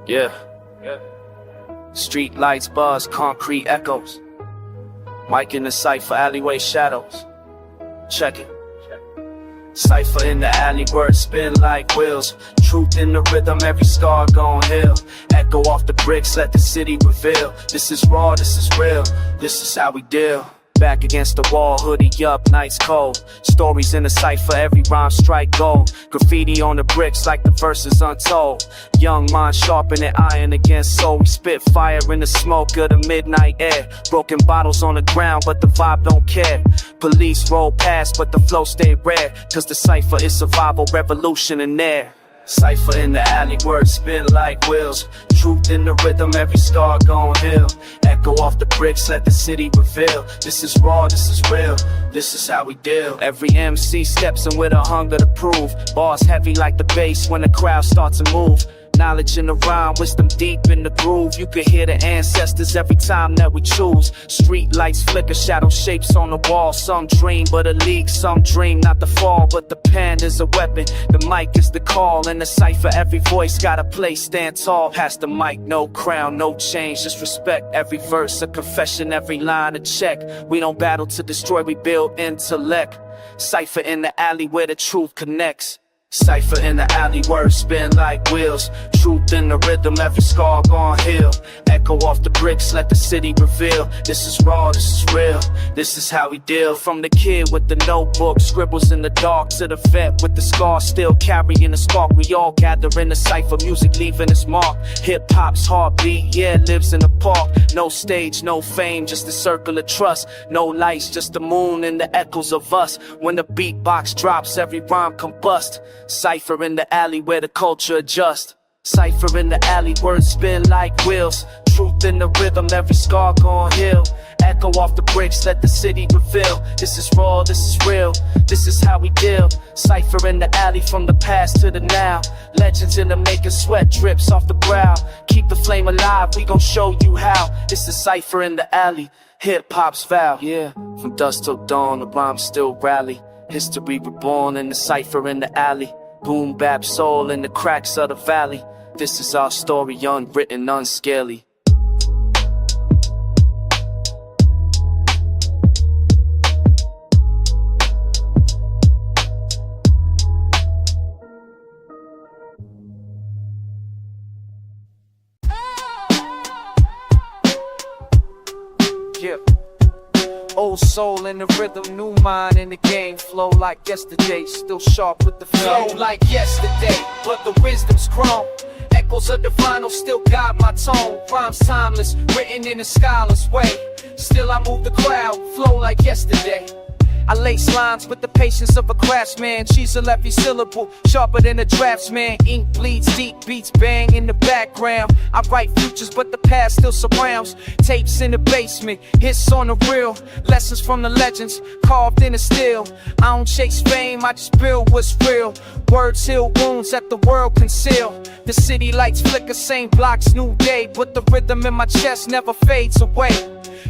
Yeah. Street lights buzz, concrete echoes. Mic in the cypher, alleyway shadows. Check it. Cypher in the alley, words spin like wheels. Truth in the rhythm, every scar gon' heal. Echo off the bricks, let the city reveal. This is raw, this is real, this is how we deal. Back against the wall, hoodie up, nights cold. Stories in the cypher, every rhyme strike gold. Graffiti on the bricks like the verses untold. Young mind sharpening iron against soul. We spit fire in the smoke of the midnight air. Broken bottles on the ground, but the vibe don't care. Police roll past, but the flow stay rare. Cause the cypher is survival, revolution in there. Cypher in the alley, words spin like wheels. Truth in the rhythm, every scar gon' heal. Echo off the bricks, let the city reveal. This is raw, this is real, this is how we deal. Every MC steps in with a hunger to prove. Bars heavy like the bass when the crowd starts to move. Knowledge in the rhyme, wisdom deep in the groove. You can hear the ancestors every time that we choose. Street lights flicker, shadow shapes on the wall. Some dream but a leak, some dream not the fall. But the pen is a weapon, the mic is the call. In the cypher, every voice got a place, stand tall. Pass the mic, no crown, no change, just respect. Every verse a confession, every line a check. We don't battle to destroy, we build intellect. Cypher in the alley where the truth connects. Cypher in the alley, words spin like wheels. Truth in the rhythm, every scar gon' heal. Echo off the bricks, let the city reveal. This is raw, this is real, this is how we deal. From the kid with the notebook, scribbles in the dark, to the vet with the scar, still carrying the spark. We all gather in the cypher, music leaving its mark. Hip-hop's heartbeat, yeah, lives in the park. No stage, no fame, just a circle of trust. No lights, just the moon and the echoes of us. When the beatbox drops, every rhyme combust. Cypher in the alley where the culture adjusts. Cypher in the alley, words spin like wheels. Truth in the rhythm, every scar gon' heal. Echo off the bricks, let the city reveal. This is raw, this is real, this is how we deal. Cypher in the alley, from the past to the now. Legends in the making, sweat drips off the brow. Keep the flame alive, we gon' show you how. This is Cypher in the alley, hip-hop's vow. Yeah, from dusk till dawn, the rhymes still rally. History reborn in the cypher in the alley. Boom bap soul in the cracks of the valley. This is our story, unwritten, unscaly. Yeah. Old soul in the rhythm, new mind in the game. Flow like yesterday, still sharp with the flow. Flow like yesterday, but the wisdom's grown. Echoes of the vinyl still guide my tone. Rhymes timeless, written in a scholar's way. Still I move the crowd, flow like yesterday. I lace lines with the patience of a craftsman. Chisel every syllable, sharper than a draftsman. Ink bleeds deep, beats bang in the background. I write futures, but the past still surrounds. Tapes in the basement, hits on the reel. Lessons from the legends, carved in the steel. I don't chase fame, I just build what's real. Words heal wounds that the world conceal. The city lights flicker, same blocks, new day. But the rhythm in my chest never fades away.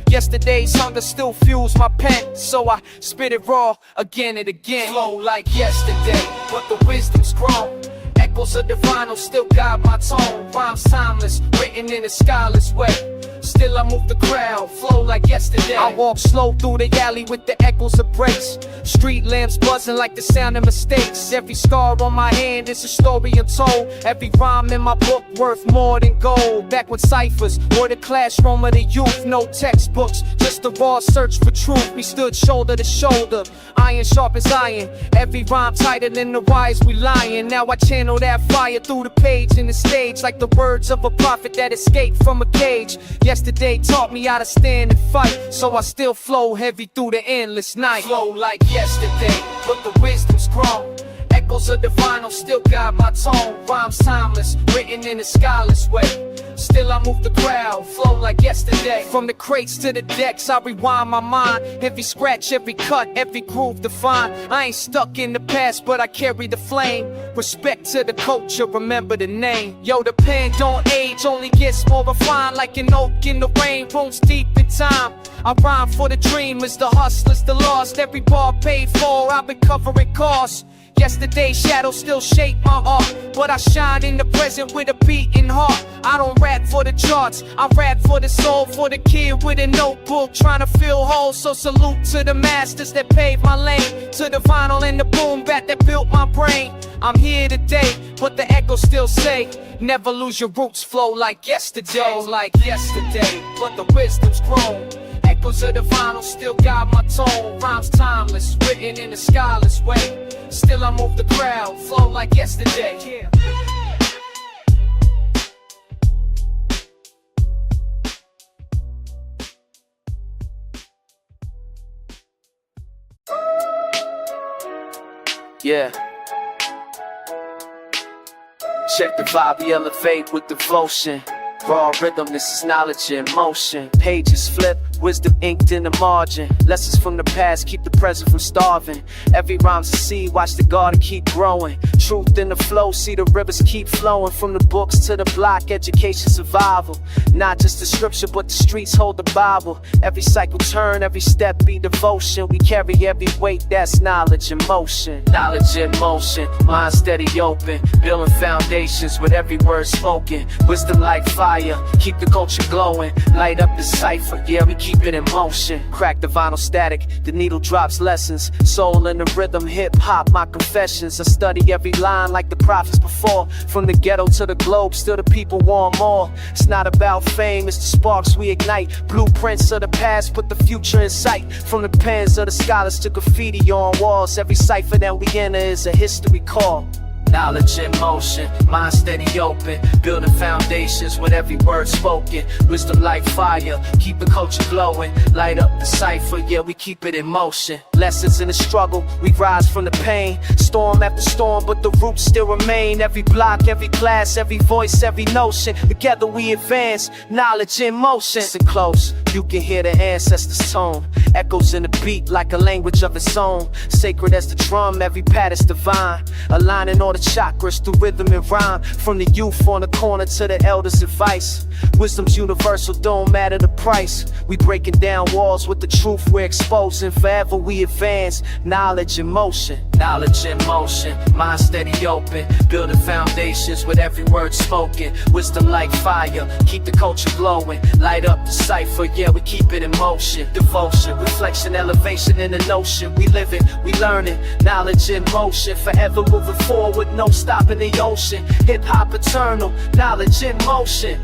Yesterday's hunger still fuels my pen, so I spit it raw again and again. Flow like yesterday, but the wisdom's grown. Echoes of the vinyl still guide my tone. Rhymes timeless, written in a scholar's way. Still I move the crowd, flow like yesterday. I walk slow through the alley with the echoes of breaks. Street lamps buzzing like the sound of mistakes. Every scar on my hand is a story untold. Every rhyme in my book worth more than gold. Back when ciphers were the classroom of the youth. No textbooks, just a raw search for truth. We stood shoulder to shoulder, iron sharp as iron. Every rhyme tighter than the wires we lying. Now I channel that fire through the page and the stage, like the words of a prophet that escaped from a cage. Yesterday taught me how to stand and fight, so I still flow heavy through the endless night. Flow like yesterday, but the wisdom's grown. Echoes of the vinyl still guide my tone. Rhymes timeless, written in a scholar's way. Still I move the crowd, flow like yesterday. From the crates to the decks, I rewind my mind. Every scratch, every cut, every groove defined. I ain't stuck in the past, but I carry the flame. Respect to the culture, remember the name. Yo, the pen don't age, only gets more refined. Like an oak in the rain, roots deep in time. I rhyme for the dreamers, the hustlers, the lost. Every bar paid for, I've been covering costs. Yesterday's shadows still shape my art, but I shine in the present with a beating heart. I don't rap for the charts, I rap for the soul, for the kid with a notebook trying to fill holes. So salute to the masters that paved my lane, to the vinyl and the boom bap that built my brain. I'm here today, but the echoes still say, never lose your roots, flow like yesterday. But the wisdom's grown. Echoes of the vinyl still guide my tone. Rhymes timeless, written in a scholar's way. Still I move the crowd, flow like yesterday. Yeah. Check the vibe, we elevate with devotion. Raw rhythm, this is knowledge in motion. Pages flip, wisdom inked in the margin. Lessons from the past keep the present from starving. Every rhyme's a seed, watch the garden keep growing. Truth in the flow, see the rivers keep flowing. From the books to the block, education survival. Not just the scripture, but the streets hold the Bible. Every cycle turn, every step be devotion. We carry every weight, that's knowledge in motion. Knowledge in motion, mind steady open. Building foundations with every word spoken. Wisdom like fire, keep the culture glowing. Light up the cipher, yeah, we keep it in motion. Crack the vinyl static, the needle drops lessons. Soul in the rhythm, hip-hop, my confessions. I study every line like the prophets before. From the ghetto to the globe, still the people want more. It's not about fame, it's the sparks we ignite. Blueprints of the past, put the future in sight. From the pens of the scholars to graffiti on walls. Every cipher that we enter is a history call. Knowledge in motion, mind steady open. Building foundations with every word spoken. Wisdom like fire, keep the culture glowing. Light up the cipher, yeah, we keep it in motion. Lessons in the struggle, we rise from the pain. Storm after storm, but the roots still remain. Every block, every class, every voice, every notion. Together we advance, knowledge in motion. Listen close, you can hear the ancestors' tone. Echoes in the beat like a language of its own. Sacred as the drum, every pad is divine. Aligning all the chakras through rhythm and rhyme. From the youth on the corner to the elders' advice. Wisdom's universal, don't matter the price. We breaking down walls with the truth we're exposing. Forever we advance, knowledge in motion. Knowledge in motion, mind steady open. Building foundations with every word spoken. Wisdom like fire, keep the culture glowing. Light up the cipher, yeah, we keep it in motion. Devotion, reflection, elevation in the notion. We live it, we learn it, knowledge in motion. Forever moving forward, no stop in the ocean. Hip-hop eternal, knowledge in motion.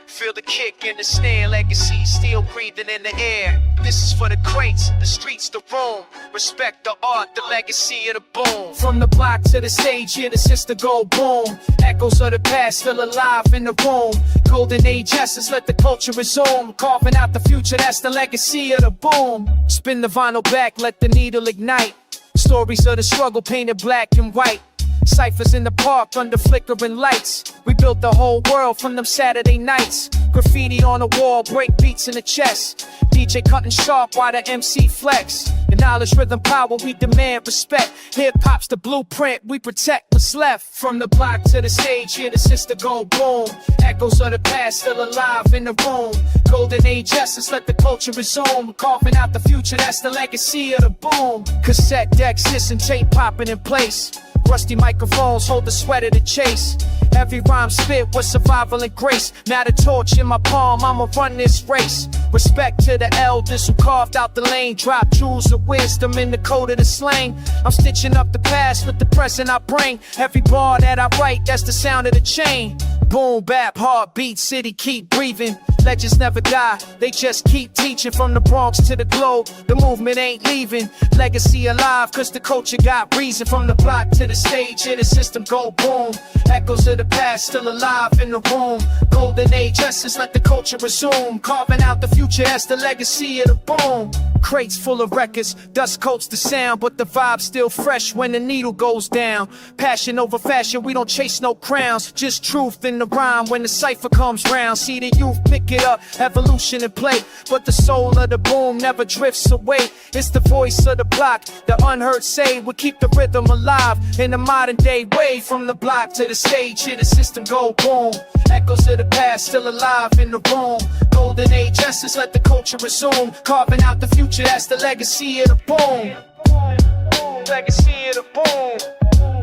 Feel the kick in the snare, legacy still breathing in the air. This is for the crates, the streets, the room. Respect the art, the legacy of the boom. From the block to the stage, here the sister go boom. Echoes of the past still alive in the room. Golden age essence, let the culture resume. Carving out the future, that's the legacy of the boom. Spin the vinyl back, let the needle ignite. Stories of the struggle painted black and white. Ciphers in the park under flickering lights. We built the whole world from them Saturday nights. Graffiti on the wall, break beats in the chest. DJ cutting sharp while the MC flex. The knowledge, rhythm, power, we demand respect. Hip-hop's the blueprint, we protect what's left. From the block to the stage, here the sister go boom. Echoes of the past still alive in the room. Golden age essence, let the culture resume. Carving out the future, that's the legacy of the boom. Cassette decks, listen, tape popping in place. Rusty microphones hold the sweat of the chase. Every rhyme spit with survival and grace. Now the torch in my palm, I'ma run this race. Respect to the elders who carved out the lane. Drop jewels of wisdom in the code of the slang. I'm stitching up the past with the present I bring. Every bar that I write, that's the sound of the chain. Boom bap, heartbeat, city keep breathing. Legends never die, they just keep teaching. From the Bronx to the globe, the movement ain't leaving. Legacy alive, cause the culture got reason. From the block to the stage, here the system go boom. Echoes of the past still alive in the room. Golden age essence, let the culture resume. Carving out the future, that's the legacy of the boom. Crates full of records, dust coats the sound, but the vibe's still fresh when the needle goes down. Passion over fashion, we don't chase no crowns, just truth in in the rhyme when the cipher comes round. See the youth pick it up, evolution and play. But the soul of the boom never drifts away. It's the voice of the block, the unheard say will keep the rhythm alive. In the modern day way, from the block to the stage, hear the system go boom. Echoes of the past still alive in the room. Golden age essence, let the culture resume. Carving out the future, that's the legacy of the boom. Legacy of the boom.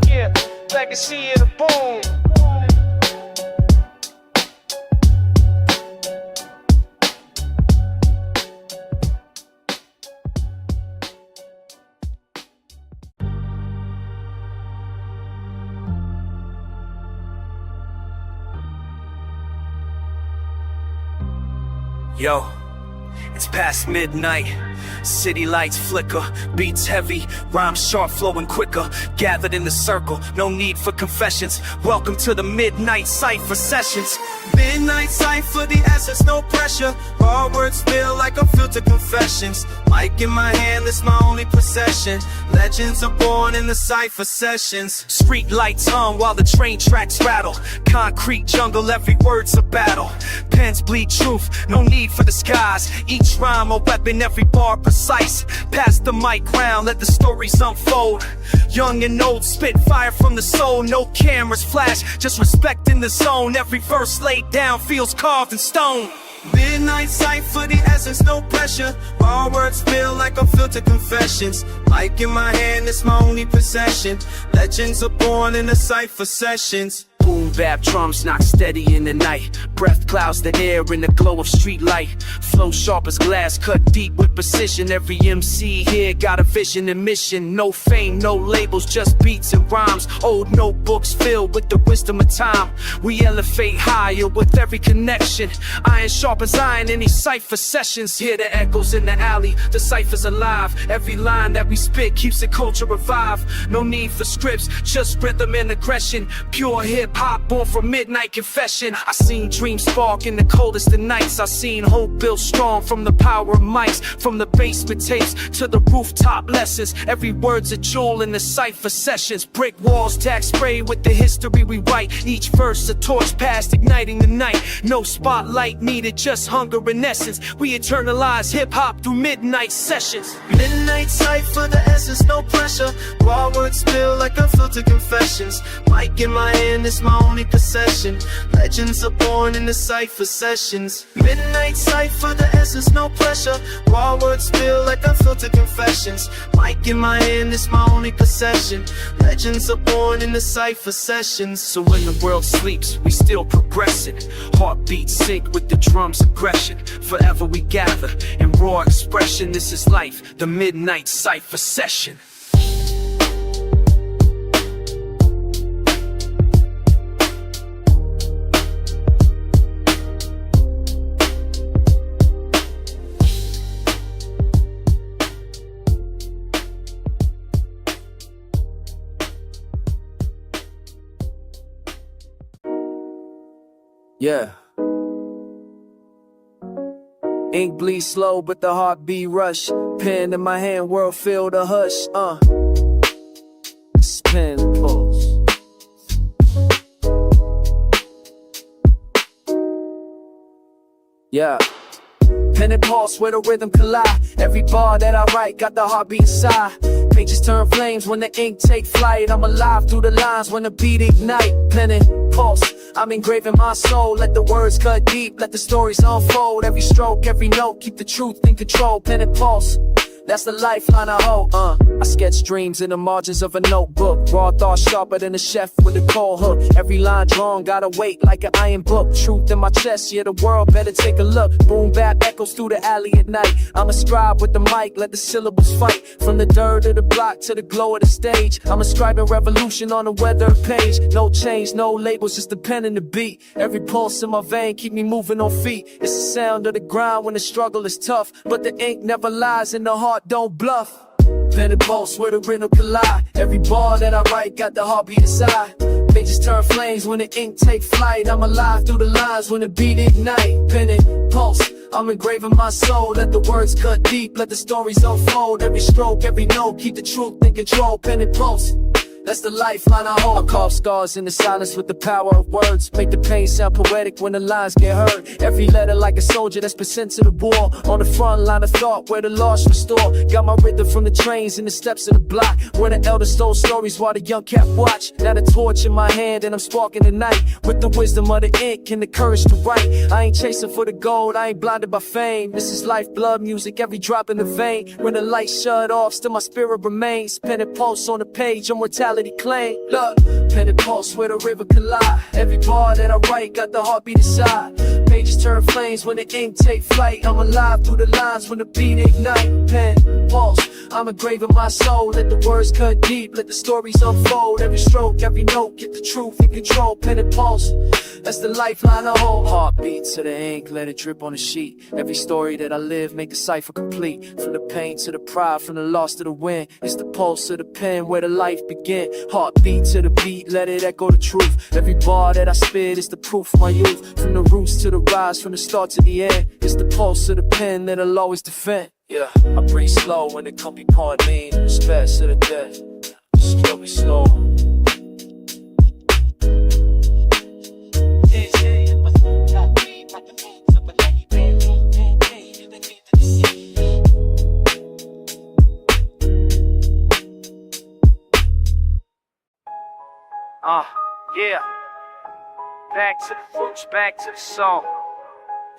Yeah, legacy of the boom. Yo, it's past midnight. City lights flicker, beats heavy, rhymes sharp, flowing quicker. Gathered in the circle, no need for confessions. Welcome to the Midnight Cipher Sessions. Midnight Cipher, the essence, no pressure. Raw words feel like a filter confessions. Mic in my hand, it's my only possession. Legends are born in the Cipher Sessions. Street lights on while the train tracks rattle. Concrete jungle, every word's a battle. Pens bleed truth, no need for disguise. Each rhyme a weapon, every bar precise. Pass the mic round, let the stories unfold. Young and old, spit fire from the soul. No cameras flash, just respect in the zone. Every verse laid down feels carved in stone. Midnight Cipher, the essence, no pressure. Raw words feel like a filter confessions. Mic in my hand, it's my only possession. Legends are born in the Cipher Sessions. Boom bap drums knock steady in the night. Breath clouds the air in the glow of street light. Flow sharp as glass, cut deep with precision. Every MC here got a vision and mission. No fame, no labels, just beats and rhymes. Old notebooks filled with the wisdom of time. We elevate higher with every connection. Iron sharp as iron in these Cipher Sessions. Hear the echoes in the alley, the cipher's alive. Every line that we spit keeps the culture alive. No need for scripts, just rhythm and aggression. Pure hip-hop born from midnight confession. I seen dreams spark in the coldest of nights. I seen hope built strong from the power of mics. From the basement tapes to the rooftop lessons. Every word's a jewel in the Cipher Sessions. Brick walls, tag spray with the history we write. Each verse a torch past igniting the night. No spotlight needed, just hunger in essence. We eternalize hip-hop through Midnight Sessions. Midnight Cipher, the essence, no pressure. Raw words spill like a filter confessions. Mic in my hand, it's my only possession. Legends are born in the Cipher Sessions. Midnight Cipher, the essence, no pressure. Raw words feel like a filter confessions. Mic in my hand, it's my only possession. Legends are born in the Cipher Sessions. So when the world sleeps, we still progressing. Heartbeats sync with the drum's aggression. Forever we gather in raw expression. This is life, the Midnight Cipher Session. Yeah. Ink bleed slow, but the heartbeat rush. Pen in my hand, world filled a hush. Spin pulse. Yeah. Pen and pulse where the rhythm collide. Every bar that I write got the heartbeat inside. Pages turn flames when the ink take flight. I'm alive through the lines when the beat ignite. Pen and pulse, I'm engraving my soul. Let the words cut deep, let the stories unfold. Every stroke, every note, keep the truth in control. Pen and pulse, that's the lifeline I hold. I sketch dreams in the margins of a notebook. Raw thoughts sharper than a chef with a cold hook. Every line drawn gotta wait like an iron book. Truth in my chest, yeah, the world better take a look. Boom bap echoes through the alley at night. I'm a scribe with the mic, let the syllables fight. From the dirt of the block to the glow of the stage. I'm ascribing revolution on a weathered page. No change, no labels, just the pen and the beat. Every pulse in my vein keep me moving on feet. It's the sound of the grind when the struggle is tough. But the ink never lies and the heart don't bluff. Pen and pulse where the rhythm collide. Every bar that I write got the heartbeat inside. Pages turn flames when the ink take flight. I'm alive through the lines when the beat ignite. Pen and pulse, I'm engraving my soul. Let the words cut deep, let the stories unfold. Every stroke, every note, keep the truth in control. Pen and pulse, That's the lifeline I hold. I carve scars in the silence with the power of words. Make the pain sound poetic when the lines get heard. Every letter like a soldier that's been sent to the war. On the front line of thought where the lost restore. Got my rhythm from the trains and the steps of the block. Where the elders told stories while the young cat watch. Now the torch in my hand and I'm sparking the night. With the wisdom of the ink and the courage to write. I ain't chasing for the gold, I ain't blinded by fame. This is lifeblood music, every drop in the vein. When the lights shut off, still my spirit remains. Pen and pulse on the page, immortality claim. Look, pen and pulse where the river collide. Every bar that I write got the heartbeat inside. Pages turn flames when the ink take flight. I'm alive through the lines when the beat ignite. Pen, pulse, I'm engraving my soul. Let the words cut deep, let the stories unfold. Every stroke, every note, get the truth in control. Pen and pulse, that's the lifeline I hold. Heartbeat to the ink, let it drip on the sheet. Every story that I live, make the cipher complete. From the pain to the pride, from the loss to the win. It's the pulse of the pen where the life begin. Heartbeat to the beat, let it echo the truth. Every bar that I spit is the proof of my youth. From the roots to the rise, from the start to the end. It's the pulse of the pen that I'll always defend. Yeah, I breathe slow when it come be part me. Respect to the death, still be slow. Yeah. Back to the roots, back to the song.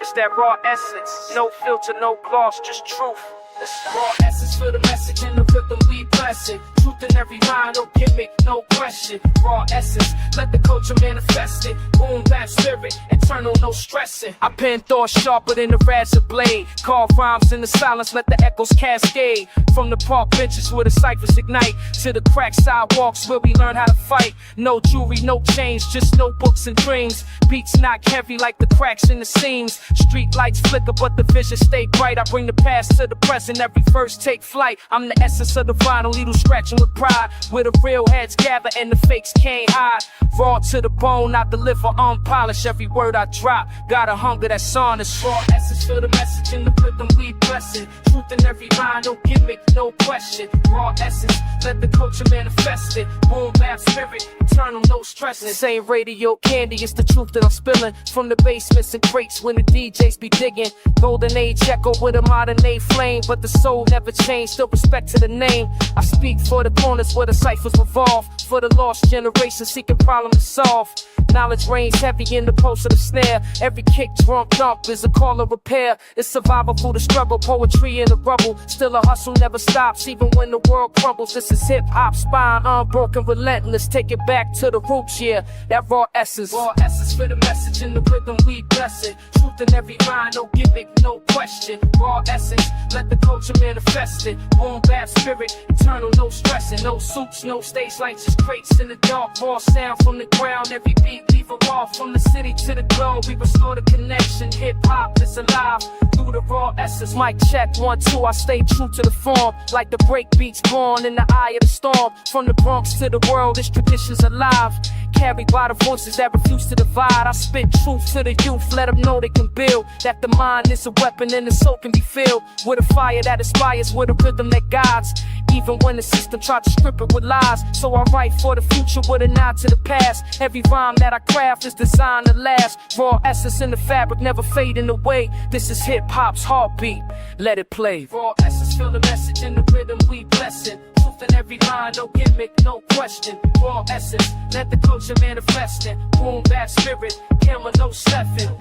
It's that raw essence, no filter, no gloss, just truth. This raw essence for the message and the rhythm we bless it. Truth in every line, no gimmick, no question. Raw essence, let the culture manifest it. Boom bap spirit, eternal, no stressing. I pen thoughts sharper than the razor blade. Carve rhymes in the silence, let the echoes cascade. From the park benches where the ciphers ignite, to the cracked sidewalks where we learn how to fight. No jewelry, no chains, just notebooks and dreams. Beats knock heavy like the cracks in the seams. Street lights flicker but the vision stay bright. I bring the past to the present, every verse take flight. I'm the essence of the vinyl, needle scratching with pride. Where the real heads gather and the fakes can't hide. Raw to the bone, I deliver unpolished. Every word I drop, got a hunger that's honest. Raw essence for the message and the rhythm we bless it. Truth in every line, no gimmick, no question. Raw essence, let the culture manifest it. Boom bap spirit, eternal, no stressing. This ain't radio candy, it's the truth that I'm spilling. From the basements and crates when the DJs be digging. Golden age echo with a modern day flame. But the soul never changed, still respect to the name. I speak for the corners where the ciphers revolve. For the lost generation seeking problem to solve. Knowledge reigns heavy in the pulse of the snare. Every kick, drum, thump is a call of repair. It's survival through the struggle, poetry in the rubble. Still a hustle never stops, even when the world crumbles. This is hip-hop, spine unbroken, relentless. Take it back to the roots, yeah, that raw essence. Raw essence for the message and the rhythm we bless it. Truth in every line, no gimmick, no question. Raw essence, let the culture manifest it. Boom bap spirit, eternal, no stressing. No suits, no stage lights, just crates in the dark. Raw sound from the ground, every beat leave a raw. From the city to the globe, we restore the connection. Hip-hop is alive through the raw essence. Mic check, 1, 2, I stay true to the form. Like the break beats born in the eye of the storm. From the Bronx to the world, this tradition's alive. Carried by the voices that refuse to divide. I spit truth to the youth, let them know they can build. That the mind is a weapon and the soul can be filled with a fire that inspires, with a rhythm that guides. Even when the system tried to strip it with lies. So I write for the future with a nod to the past. Every rhyme that I craft is designed to last. Raw essence in the fabric, never fading away. This is hip-hop's heartbeat, let it play. Raw essence, feel the message in the rhythm we bless it. Truth in every line, no gimmick, no question. Raw essence, let the culture manifest it. Boom bap spirit, camera no stepping.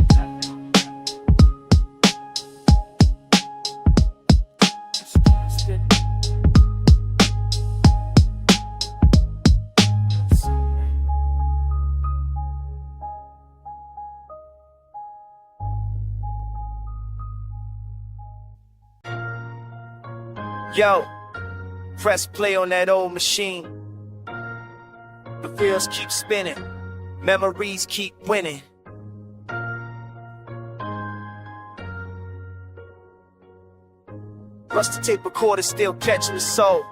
Yo, press play on that old machine. The wheels keep spinning, memories keep winning. Rusty tape recorder still catching the soul.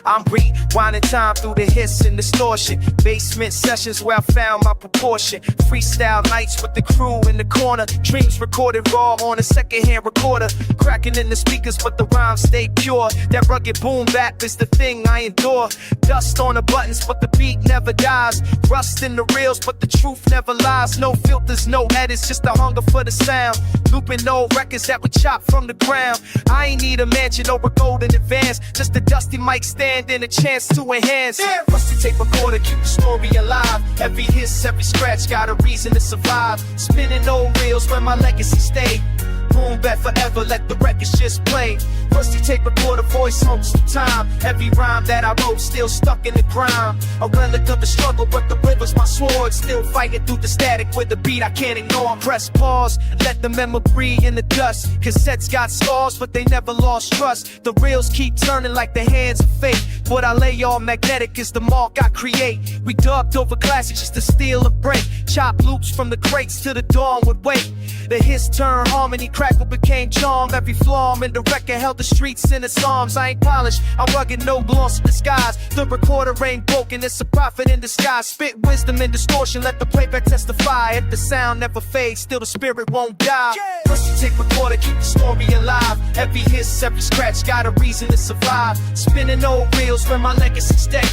I'm rewinding time through the hiss and distortion. Basement sessions where I found my proportion. Freestyle nights with the crew in the corner. Dreams recorded raw on a secondhand recorder. Cracking in the speakers, but the rhymes stay pure. That rugged boom bap is the thing I endure. Dust on the buttons, but the beat never dies. Rust in the reels, but the truth never lies. No filters, no edits, just the hunger for the sound. Looping old records that we chop from the ground. I ain't need a mansion or a golden advance, just a dusty mic stand and a chance to enhance. Yeah. Rusty tape recorder, keep the story alive. Every hiss, every scratch, got a reason to survive. Spinning old reels where my legacy stay. Boom bap forever, let the records just play. Rusty tape recorder, voice holds the time. Every rhyme that I wrote still stuck in the grime. A relic of the struggle, but the river's my sword. Still fighting through the static with the beat I can't ignore. Press pause, let the memory in the dust. Cassettes got scars, but they never lost trust. The reels keep turning like the hands of fate. What I lay on magnetic is the mark I create. We dubbed over classics just to steal a break. Chop loops from the crates to the dawn would wait. The hiss turned harmony, crackle became charm. Every flaw in the record held the streets in its arms. I ain't polished, I'm rugged, no gloss in disguise. The recorder ain't broken, it's a prophet in disguise. Spit wisdom and distortion, let the playback testify. If the sound never fades, still the spirit won't die. Rusty tape recorder, keep the story alive. Every hiss, every scratch, got a reason to survive. Spinning old reels where my legacy stay.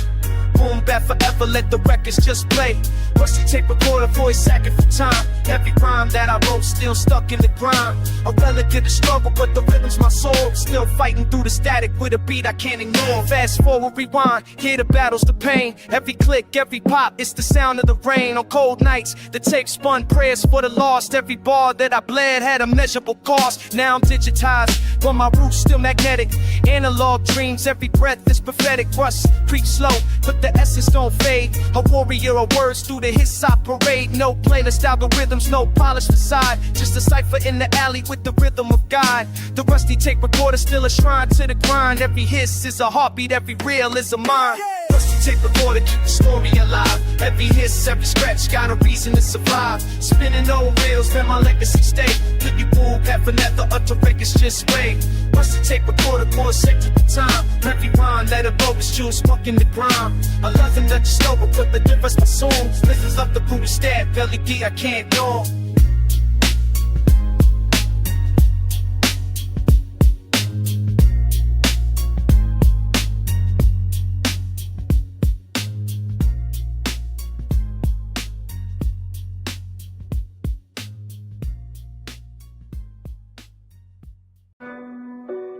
Boom bap forever, let the records just play. Rusty tape recorder, voice sacking for time. Every rhyme that I wrote still stuck in the grime. A relic of the struggle, but the rhythm's my soul. Still fighting through the static with a beat I can't ignore. Fast forward, rewind, hear the battles, the pain. Every click, every pop, it's the sound of the rain. On cold nights, the tape spun prayers for the lost. Every bar that I bled had a measurable cost. Now I'm digitized, but my roots still magnetic. Analog dreams, every breath is prophetic. Rust creeps slow, but the essence don't fade. A warrior of words through the hits I parade. No playlist algorithms, no polished facade. Just a cipher in the alley with the rhythm of God. The rusty tape recorder still a shrine to the grind. Every hiss is a heartbeat, every reel is a mind. Rusty tape recorder, keep the story alive. Every hiss, every scratch, got a reason to survive. Spinning old reels, where my legacy stay. Keep you boom bap forever, utter records just wait. Rusty tape recorder, more sacred the time. Every rhyme, let it roll, it's juice, stuck in the grime. I love him that you slow, but the difference my soul. Listens up the brutal stab, belly gear, I can't know.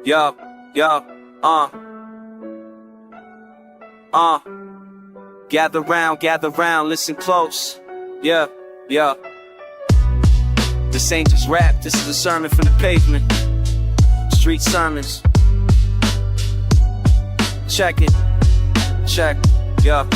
Yo, gather round, listen close. Yeah. This ain't just rap, this is a sermon from the pavement. Street sermons. Check, yeah.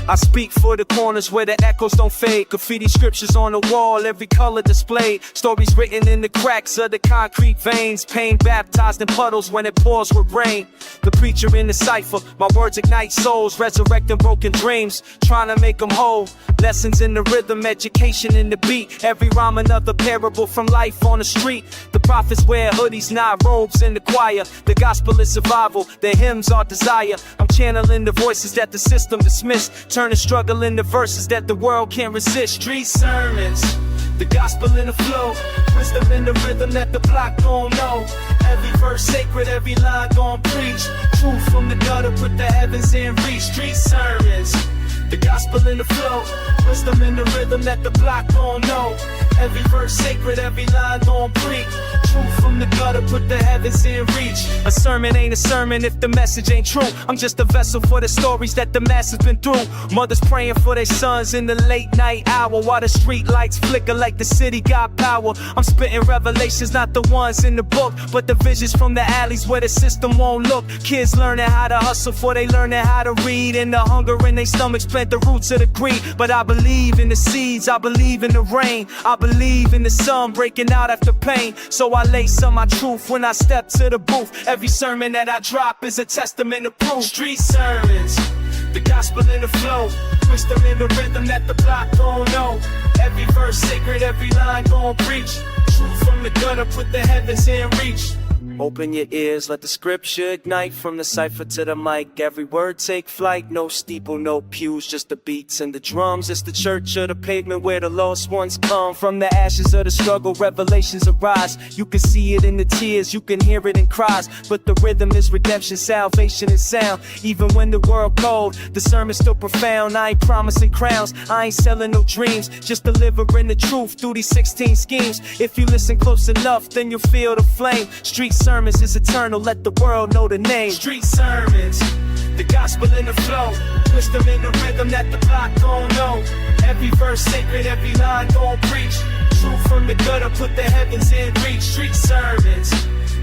I speak for the corners where the echoes don't fade. Graffiti scriptures on the wall, every color displayed. Stories written in the cracks of the concrete veins. Pain baptized in puddles when it pours with rain. The preacher in the cipher, my words ignite souls. Resurrecting broken dreams, trying to make them whole. Lessons in the rhythm, education in the beat. Every rhyme another parable from life on the street. The prophets wear hoodies, not robes in the choir. The gospel is survival, the hymns are desire. I'm channeling the voices that the system dismissed. Turning struggle into verses that the world can't resist. Street sermons, the gospel in the flow. Wisdom in the rhythm that the block don't know. Every verse sacred, every line gon' preach. Truth from the gutter, put the heavens in reach. Street sermons, the gospel in the flow. Wisdom in the rhythm that the block don't know. Every verse sacred, every line gon' preach. Truth from the gutter, put the heavens in reach. A sermon ain't a sermon if the message ain't true. I'm just a vessel for the stories that the masses been through. Mothers praying for their sons in the late night hour, while the street lights flicker like the city got power. I'm spitting revelations, not the ones in the book, but the visions from the alleys where the system won't look. Kids learning how to hustle before they learning how to read. And the hunger in their stomachs plant the roots of the greed. But I believe in the seeds, I believe in the rain, I believe in the sun breaking out after pain. So I lace on my truth when I step to the booth. Every sermon that I drop is a testament of proof. Street sermons, the gospel in the flow. Wisdom in the rhythm that the block don't know. Every verse sacred, every line gon' preach. Truth from the gutter, put the heavens in reach. Open your ears, let the scripture ignite. From the cipher to the mic, every word take flight. No steeple, no pews, just the beats and the drums. It's the church or the pavement where the lost ones come. From the ashes of the struggle, revelations arise. You can see it in the tears, you can hear it in cries. But the rhythm is redemption, salvation is sound. Even when the world cold, the sermon's still profound. I ain't promising crowns, I ain't selling no dreams, just delivering the truth through these 16 schemes. If you listen close enough, then you'll feel the flame. Street sermons is eternal, let the world know the name. Street sermons, the gospel in the flow. Twist them in the rhythm that the block gon' know. Every verse sacred, every line gon' preach. Truth from the gutter, put the heavens in reach. Street sermons,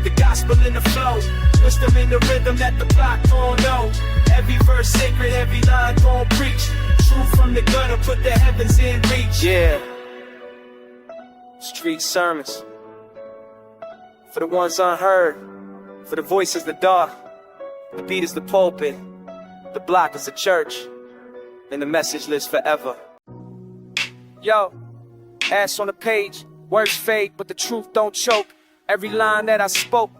the gospel in the flow. Twist them in the rhythm that the block gon' know. Every verse sacred, every line gon' preach. Truth from the gutter, put the heavens in reach. Yeah. Street sermons, for the ones unheard, for the voices the dark. The beat is the pulpit, the block is the church, and the message lives forever. Yo, ass on the page, words fade, but the truth don't choke. Every line that I spoke,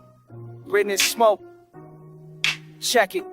written in smoke. Check it.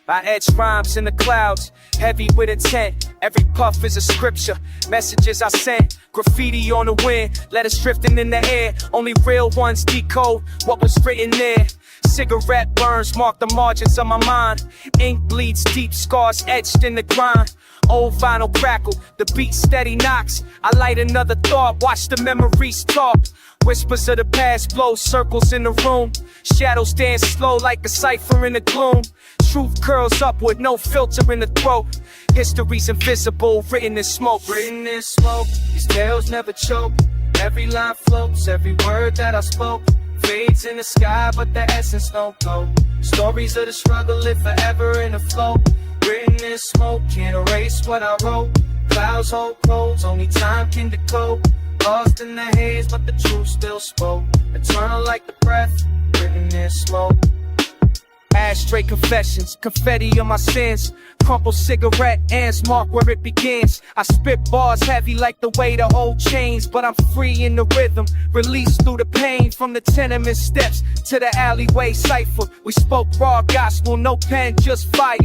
I etch rhymes in the clouds, heavy with intent. Every puff is a scripture, messages I sent. Graffiti on the wind, letters drifting in the air. Only real ones decode what was written there. Cigarette burns mark the margins of my mind. Ink bleeds deep, scars etched in the grind. Old vinyl crackle, the beat steady knocks. I light another thought, watch the memories talk. Whispers of the past blow circles in the room. Shadows dance slow like a cipher in the gloom. Truth curls upward, no filter in the throat. History's invisible, written in smoke. Written in smoke, these tales never choke. Every line floats, every word that I spoke fades in the sky, but the essence don't go. Stories of the struggle live forever in the flow. Written in smoke, can't erase what I wrote. Clouds hold codes, only time can decode. Lost in the haze, but the truth still spoke. Eternal like the breath, written in smoke. Ashtray confessions, confetti on my sins. Crumpled cigarette ends mark where it begins. I spit bars heavy like the weight of old chains, but I'm free in the rhythm, released through the pain. From the tenement steps to the alleyway cipher, we spoke raw gospel, no pen, just fire.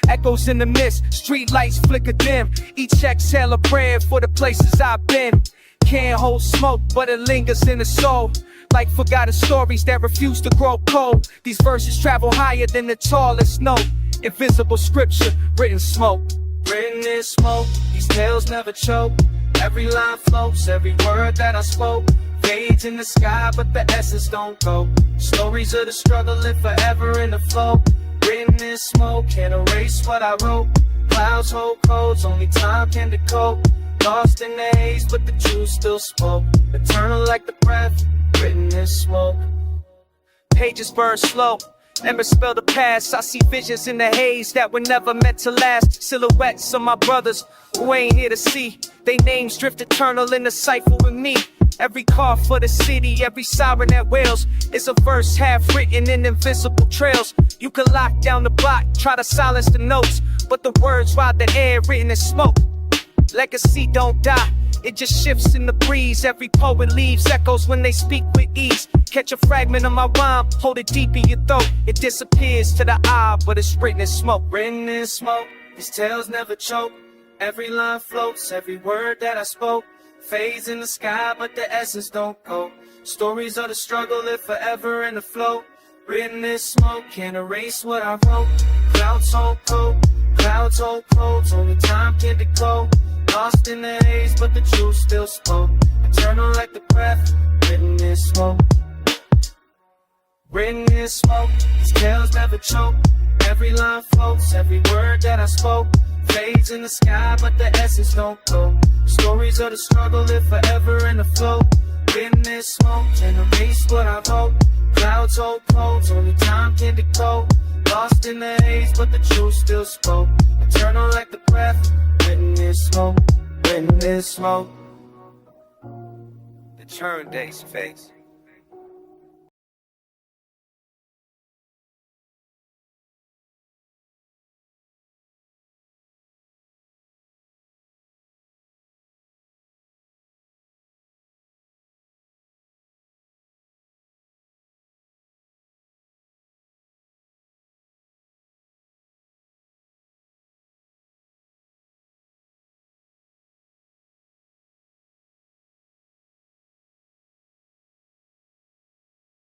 Echoes in the mist, street lights flicker dim. Each exhale a prayer for the places I've been. Can't hold smoke, but it lingers in the soul. Like forgotten stories that refuse to grow cold. These verses travel higher than the tallest note. Invisible scripture, written smoke. Written in smoke, these tales never choke. Every line floats, every word that I spoke fades in the sky, but the essence don't go. Stories of the struggle live forever in the flow. Written in smoke, can't erase what I wrote. Clouds hold codes, only time can decode. Lost in the haze, but the truth still spoke. Eternal like the breath, written in smoke. Pages burn slow, embers spell the past. I see visions in the haze that were never meant to last. Silhouettes of my brothers who ain't here to see. They names drift eternal in the cipher with me. Every car for the city, every siren that wails is a verse half written in invisible trails. You can lock down the block, try to silence the notes, but the words ride the air, written in smoke. Legacy don't die, it just shifts in the breeze. Every poet leaves echoes when they speak with ease. Catch a fragment of my rhyme, hold it deep in your throat. It disappears to the eye, but it's written in smoke. Written in smoke, these tales never choke. Every line floats, every word that I spoke fades in the sky, but the essence don't go. Stories of the struggle live forever in the flow. Written in smoke, can't erase what I wrote. Clouds hold cold, clouds hold codes, only time can decode. Lost in the haze, but the truth still spoke. Eternal like the breath, written in smoke. Written in smoke, these tales never choke. Every line floats, every word that I spoke fades in the sky, but the essence don't go. Stories of the struggle live forever in the flow. Written in smoke, can't erase what I wrote. Clouds hold codes, only time can decode. Lost in the haze, but the truth still spoke. Eternal like the breath, written in smoke, written in smoke. The turn days face.